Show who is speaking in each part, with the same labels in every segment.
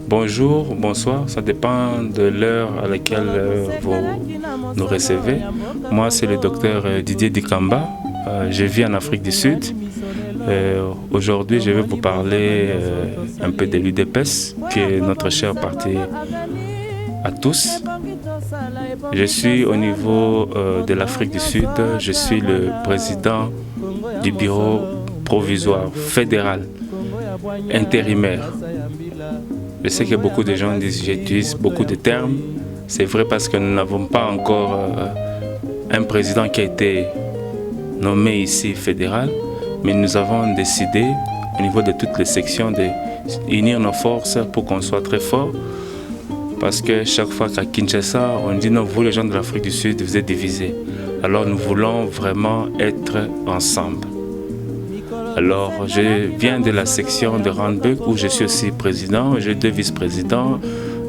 Speaker 1: Bonjour, bonsoir, ça dépend de l'heure à laquelle vous nous recevez. Moi, c'est le docteur Didier Dikamba. Je vis en Afrique du Sud. Aujourd'hui, je vais vous parler un peu de l'UDPS, qui est notre cher parti à tous. Je suis au niveau de l'Afrique du Sud. Je suis le président du bureau provisoire fédéral intérimaire. Je sais que beaucoup de gens disent que j'utilise beaucoup de termes. C'est vrai parce que nous n'avons pas encore un président qui a été nommé ici fédéral, mais nous avons décidé au niveau de toutes les sections d'unir nos forces pour qu'on soit très fort. Parce que chaque fois qu'à Kinshasa, on dit non, vous les gens de l'Afrique du Sud, vous êtes divisés. Alors nous voulons vraiment être ensemble. Alors je viens de la section de Randburg où je suis aussi président, j'ai 2 vice-présidents,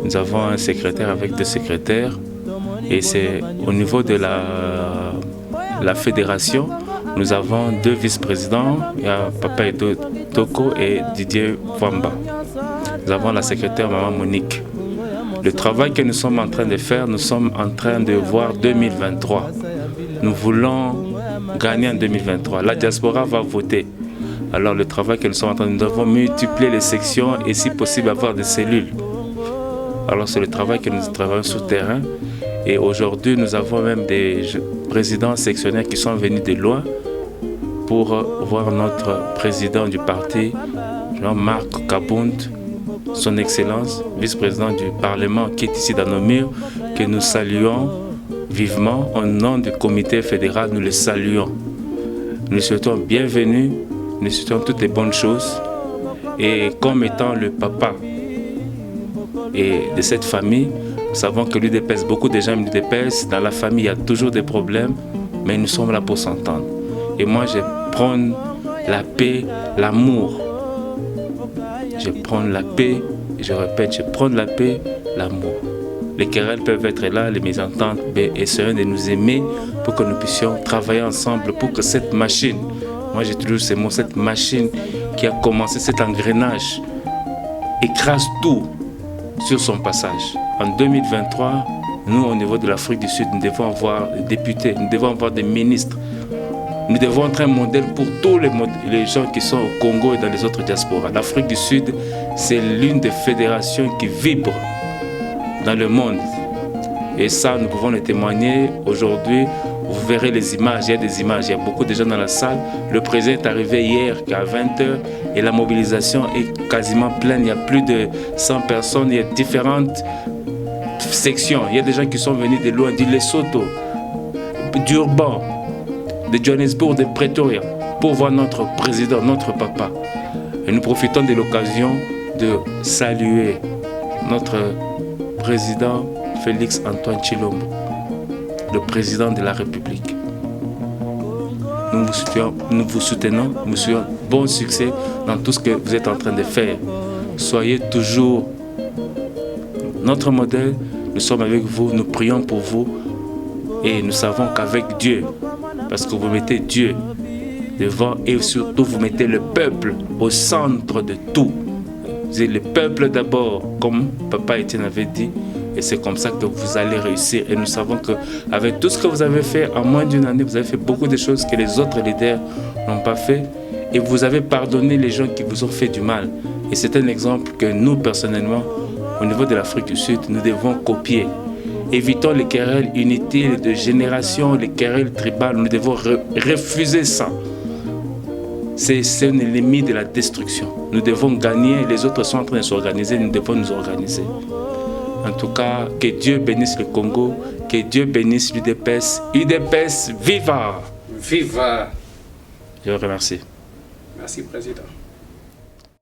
Speaker 1: nous avons un secrétaire avec 2 secrétaires. Et c'est au niveau de la fédération, nous avons 2 vice-présidents, il y a Papa Edo Toko et Didier Wamba. Nous avons la secrétaire Maman Monique. Le travail que nous sommes en train de faire, nous sommes en train de voir 2023. Nous voulons gagner en 2023. La diaspora va voter. Alors le travail que nous sommes en train de faire, nous devons multiplier les sections et si possible avoir des cellules. Alors c'est le travail que nous travaillons sur le terrain. Et aujourd'hui, nous avons même des présidents sectionnaires qui sont venus de loin pour voir notre président du parti, Jean-Marc Kabund, son Excellence, vice-président du Parlement qui est ici dans nos murs, que nous saluons vivement. Au nom du comité fédéral, nous le saluons. Nous le souhaitons bienvenue, nous souhaitons toutes les bonnes choses. Et comme étant le papa et de cette famille, nous savons que l'UDPS, beaucoup de gens l'UDPS, dans la famille, il y a toujours des problèmes, mais nous sommes là pour s'entendre. Et moi, je prône la paix, l'amour. Je prône la paix, je répète, je prône la paix, l'amour. Les querelles peuvent être là, les mésententes, mais essayons de nous aimer pour que nous puissions travailler ensemble, pour que cette machine, moi j'ai toujours ces mots, cette machine qui a commencé, cet engrenage, écrase tout sur son passage. En 2023, nous au niveau de l'Afrique du Sud, nous devons avoir des députés, nous devons avoir des ministres. Nous devons être un modèle pour tous les gens qui sont au Congo et dans les autres diasporas. L'Afrique du Sud, c'est l'une des fédérations qui vibre dans le monde. Et ça, nous pouvons le témoigner aujourd'hui. Vous verrez les images, il y a des images, il y a beaucoup de gens dans la salle. Le président est arrivé hier à 20h et la mobilisation est quasiment pleine. Il y a plus de 100 personnes, il y a différentes sections. Il y a des gens qui sont venus de loin, du Lesotho, d'Urban, de Johannesburg, de Pretoria, pour voir notre président, notre papa. Et nous profitons de l'occasion de saluer notre président Félix Antoine Tshilombo, le président de la République. Nous vous soutenons, nous souhaitons bon succès dans tout ce que vous êtes en train de faire. Soyez toujours notre modèle, nous sommes avec vous, nous prions pour vous et nous savons qu'avec Dieu, parce que vous mettez Dieu devant et surtout vous mettez le peuple au centre de tout. Vous êtes le peuple d'abord, comme Papa Étienne avait dit, et c'est comme ça que vous allez réussir. Et nous savons qu'avec tout ce que vous avez fait, en moins d'une année, vous avez fait beaucoup de choses que les autres leaders n'ont pas fait. Et vous avez pardonné les gens qui vous ont fait du mal. Et c'est un exemple que nous, personnellement, au niveau de l'Afrique du Sud, nous devons copier. Évitons les querelles inutiles de génération, les querelles tribales. Nous devons refuser ça. C'est un ennemi de la destruction. Nous devons gagner. Les autres sont en train de s'organiser. Nous devons nous organiser. En tout cas, que Dieu bénisse le Congo. Que Dieu bénisse l'UDPS. UDPS, viva!
Speaker 2: Viva!
Speaker 1: Je vous remercie.
Speaker 2: Merci, Président.